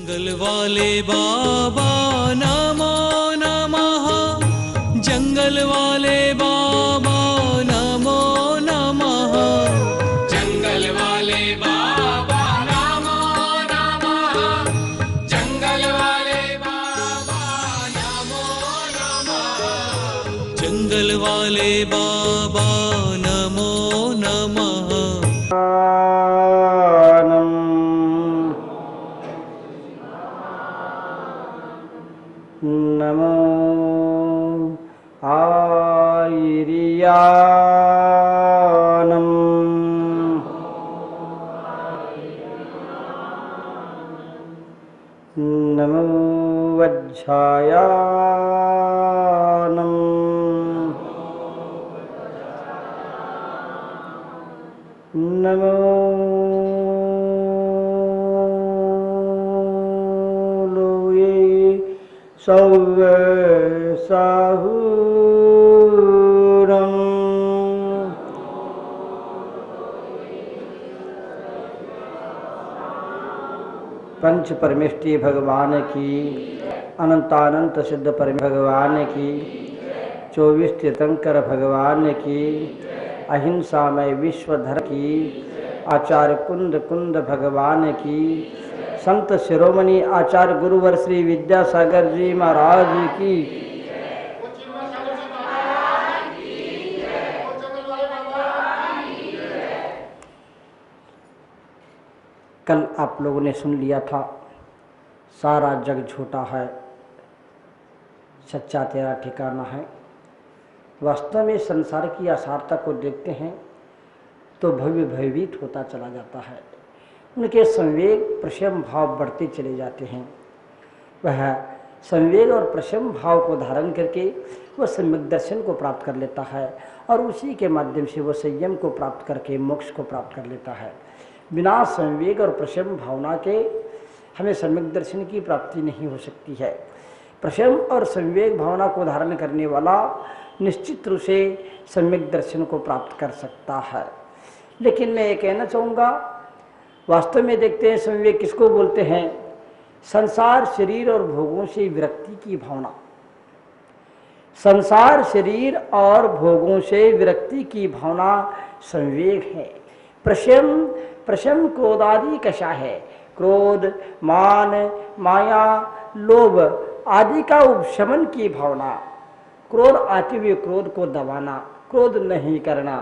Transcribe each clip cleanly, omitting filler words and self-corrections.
जंगल वाले बाबा नमो नमः, जंगल वाले बाबा नमो नमः, जंगल वाले बाबा नमो नमः, जंगल वाले बाबा नमो नमः, जंगल वाले बाबा नमो नमः। नमो आयिर्यानम् नमो वज्झायानम् नमो सौवे साहुरम् पंच परमेष्टि भगवान की, अनंतानंत सिद्ध परम भगवान की, 24 तीर्थंकर भगवान की, अहिंसा में विश्वधर की, आचार्य कुंद कुंद भगवान की, संत शिरोमणि आचार्य गुरुवर श्री विद्यासागर जी महाराज की, कल आप लोगों ने सुन लिया था सारा जग झूठा है, सच्चा तेरा ठिकाना है। वास्तव में संसार की असारता को देखते हैं तो भव्य भयभीत होता चला जाता है। उनके संवेग प्रशम भाव बढ़ते चले जाते हैं। वह संवेग और प्रशम भाव को धारण करके वह सम्यक दर्शन को प्राप्त कर लेता है और उसी के माध्यम से वह संयम को प्राप्त करके मोक्ष को प्राप्त कर लेता है। बिना संवेग और प्रशम भावना के हमें सम्यक दर्शन की प्राप्ति नहीं हो सकती है। प्रशम और संवेग भावना को धारण करने वाला निश्चित रूप से सम्यक दर्शन को प्राप्त कर सकता है। लेकिन मैं ये कहना चाहूँगा, वास्तव में देखते हैं संवेग किसको बोलते हैं? संसार शरीर और भोगों से विरक्ति की भावना। संसार शरीर और भोगों से विरक्ति की भावना संवेग है। प्रशम प्रशम क्रोधादि कषा है। क्रोध, मान, माया, लोभ आदि का उपशमन की भावना। क्रोध आते हुए क्रोध को दबाना, क्रोध नहीं करना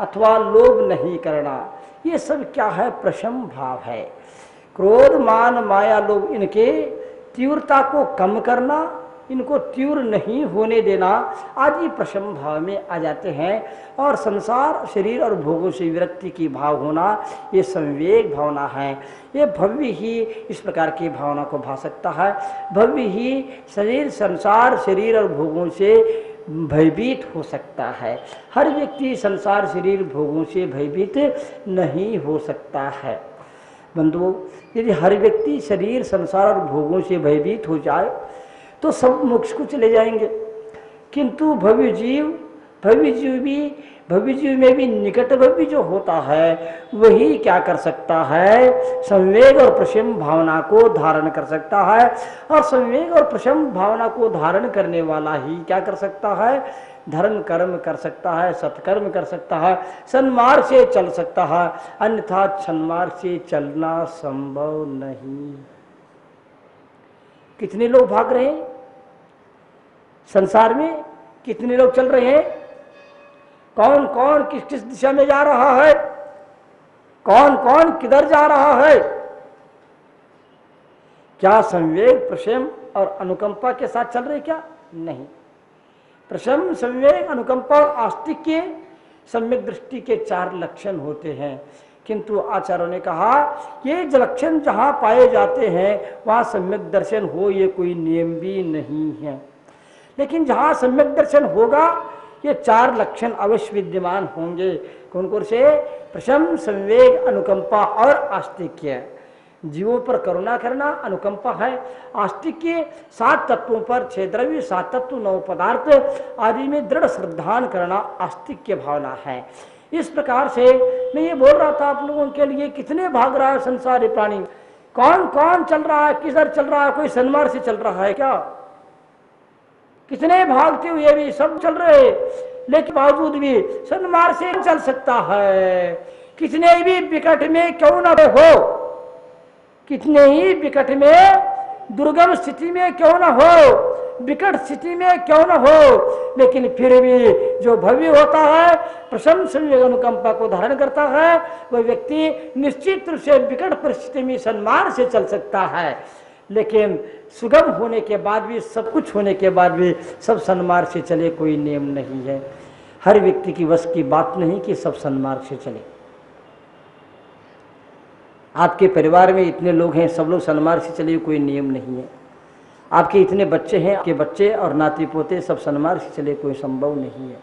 अथवा लोभ नहीं करना, ये सब क्या है? प्रशम भाव है। क्रोध, मान, माया, लोभ इनके तीव्रता को कम करना, इनको तीव्र नहीं होने देना आदि प्रशम भाव में आ जाते हैं। और संसार शरीर और भोगों से विरक्ति की भाव होना ये संवेग भावना है। ये भव्य ही इस प्रकार की भावना को भा सकता है। भव्य ही शरीर, संसार शरीर और भोगों से भयभीत हो सकता है। हर व्यक्ति संसार शरीर भोगों से भयभीत नहीं हो सकता है। बंधुओं, यदि हर व्यक्ति शरीर, संसार और भोगों से भयभीत हो जाए तो सब मोक्ष को चले जाएंगे। किंतु भव्य जीव में भी निकट भव्य जो होता है वही क्या कर सकता है? संवेग और प्रशम भावना को धारण कर सकता है। और संवेग और प्रशम भावना को धारण करने वाला ही क्या कर सकता है? धर्म कर्म कर सकता है, सत्कर्म कर सकता है, सन्मार्ग से चल सकता है। अन्यथा सन्मार्ग से चलना संभव नहीं। कितने लोग भाग रहे हैं संसार में? कितने लोग चल रहे हैं? कौन कौन किस किस दिशा में जा रहा है? कौन कौन किधर जा रहा है? क्या संवेग, प्रशम और अनुकंपा के साथ चल रहे? क्या नहीं। प्रशम, संवेग, अनुकंपा और आस्तिक्य सम्यक दृष्टि के 4 लक्षण होते हैं। किंतु आचार्यों ने कहा ये लक्षण जहाँ पाए जाते हैं वहाँ सम्यक दर्शन हो, ये कोई नियम भी नहीं है। लेकिन जहाँ सम्यक दर्शन होगा ये 4 लक्षण अवश्य विद्यमान होंगे। कौन कौन से? प्रशम, संवेग, अनुकंपा और आस्तिक्य। जीवों पर करुणा करना अनुकंपा है। आस्तिक्य 7 तत्वों पर 6 द्रव्य, 7 तत्व, 9 पदार्थ आदि में दृढ़ श्रद्धान करना आस्तिक्य भावना है। इस प्रकार से मैं ये बोल रहा था आप लोगों के लिए, कितने भाग रहा है संसारी प्राणी? कौन कौन चल रहा है, किधर चल रहा है? कोई सन्मार्ग से चल रहा है क्या? कितने भागते हुए भी सब चल रहे, लेकिन बावजूद भी सन्मार्ग से चल सकता है। कितने भी विकट में क्यों न हो, कितने ही विकट में, दुर्गम स्थिति में क्यों न हो, विकट स्थिति में क्यों न हो, लेकिन फिर भी जो भव्य होता है, प्रशम संयोग अनुकंपा को धारण करता है, वह व्यक्ति निश्चित रूप से विकट परिस्थिति में सन्मार्ग से चल सकता है। लेकिन सुगम होने के बाद भी, सब कुछ होने के बाद भी सब सन्मार्ग से चले, कोई नियम नहीं है। हर व्यक्ति की वश की बात नहीं कि सब सन्मार्ग से चले। आपके परिवार में इतने लोग हैं, सब लोग सन्मार्ग से चले, कोई नियम नहीं है। आपके इतने बच्चे हैं, आपके बच्चे और नाती पोते सब सन्मार्ग से चले, कोई संभव नहीं है।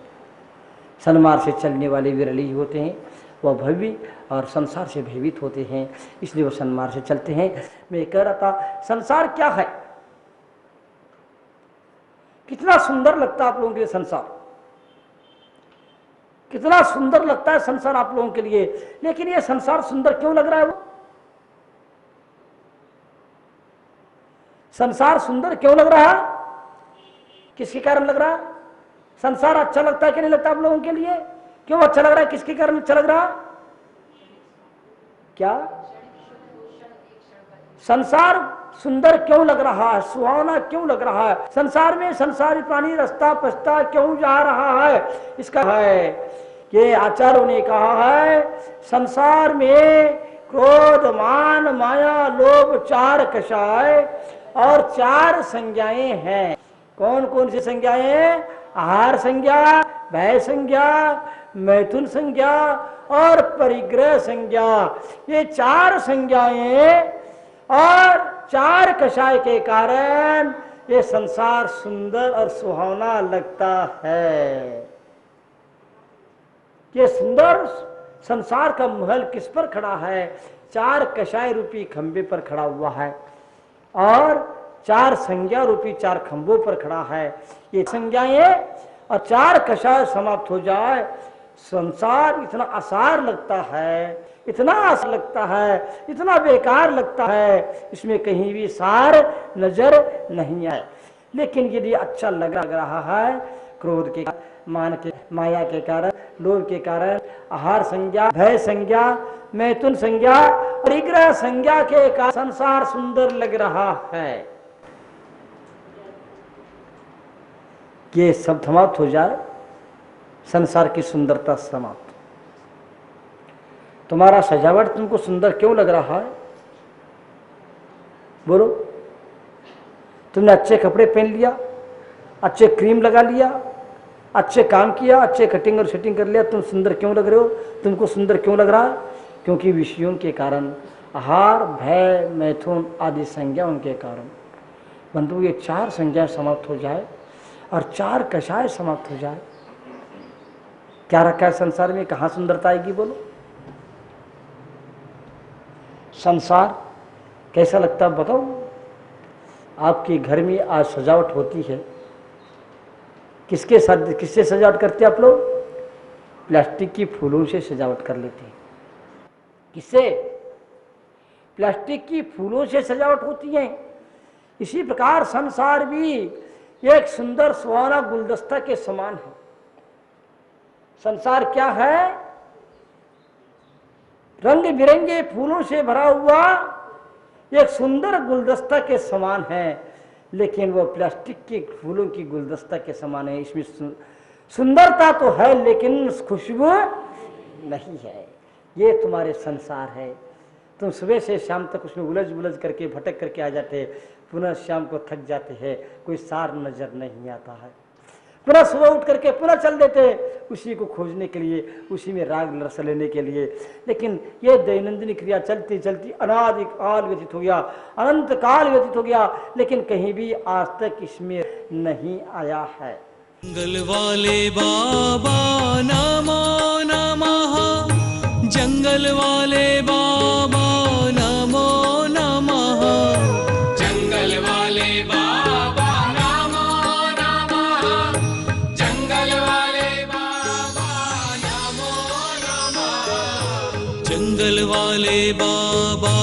सन्मार्ग से चलने वाले विरल ही होते हैं, वह भव्य और संसार से भयभीत होते हैं, इसलिए वो सन्मार्ग से चलते हैं। मैं कह रहा था, संसार क्या है? कितना सुंदर लगता है आप लोगों के लिए संसार, कितना सुंदर लगता है संसार आप लोगों के लिए। लेकिन ये संसार सुंदर क्यों लग रहा है? वो संसार सुंदर क्यों लग रहा है? किसके कारण लग रहा है? संसार अच्छा लगता है कि नहीं लगता आप लोगों के लिए? क्यों अच्छा लग रहा है? किसके कारण अच्छा लग रहा है? क्या संसार सुंदर क्यों लग रहा है, सुहावना क्यों लग रहा है? संसार में संसारी प्राणी रास्ता पछता क्यों जा रहा है? इसका है कि आचार्यों ने कहा है, संसार में क्रोध मान माया लोभ चार कषाय और चार संज्ञाएं हैं। कौन कौन सी संज्ञाएं? आहार संज्ञा, भय संज्ञा, मैथुन संज्ञा और परिग्रह संज्ञा। ये चार संज्ञाएं और चार कषाय के कारण ये संसार सुंदर और सुहावना लगता है। ये सुंदर संसार का महल किस पर खड़ा है? चार कषाय रूपी खंबे पर खड़ा हुआ है और चार संज्ञा रूपी चार खंभों पर खड़ा है। ये संज्ञाएं और चार कषाय समाप्त हो जाए, संसार इतना आसार लगता है, इतना आसार लगता है, इतना बेकार लगता है, इसमें कहीं भी सार नजर नहीं आए। लेकिन यदि अच्छा लग रहा है, क्रोध के मान के माया के कारण, लोभ के कारण, आहार संज्ञा, भय संज्ञा, मैथुन संज्ञा, परिग्रह संज्ञा के कारण संसार सुंदर लग रहा है। ये सब समाप्त हो जाए, संसार की सुंदरता समाप्त। तुम्हारा सजावट तुमको सुंदर क्यों लग रहा है? बोलो। तुमने अच्छे कपड़े पहन लिया, अच्छे क्रीम लगा लिया, अच्छे काम किया, अच्छे कटिंग और सेटिंग कर लिया, तुम सुंदर क्यों लग रहे हो? तुमको सुंदर क्यों लग रहा है? क्योंकि विषयों के कारण, आहार भय मैथुन आदि संज्ञाओं के कारण। बंधु, ये चार संज्ञाएं समाप्त हो जाए और चार कषाय समाप्त हो जाए, क्या रखा है संसार में? कहाँ सुंदरता आएगी? बोलो। संसार कैसा लगता है बताओ? आपके घर में आज सजावट होती है, किसके साथ, किससे सजावट करते हैं आप लोग? प्लास्टिक की फूलों से सजावट कर लेते हैं। किससे? प्लास्टिक की फूलों से सजावट होती है। इसी प्रकार संसार भी एक सुंदर सुहावना गुलदस्ता के समान है। संसार क्या है? रंग बिरंगे फूलों से भरा हुआ एक सुंदर गुलदस्ता के समान है, लेकिन वो प्लास्टिक के फूलों की गुलदस्ता के समान है। इसमें सुंदरता तो है लेकिन खुशबू नहीं है। ये तुम्हारे संसार है। तुम सुबह से शाम तक उसमें उलझ करके भटक करके आ जाते, पुनः शाम को थक जाते हैं, कोई सार नजर नहीं आता है। पुनः सुबह उठ करके पुनः चल देते उसी को खोजने के लिए, उसी में राग रस लेने के लिए। लेकिन ये दैनंदिन क्रिया चलती चलती अनादि काल व्यतीत हो गया, अनंत काल व्यतीत हो गया, लेकिन कहीं भी आज तक इसमें नहीं आया है। जंगल वाले बाबा नमो नमः, जंगल वाले बाबा नमो नमः, जंगल वाले बाबा नमो नमः, जंगल वाले बाबा नमो नमः, जंगल वाले बाबा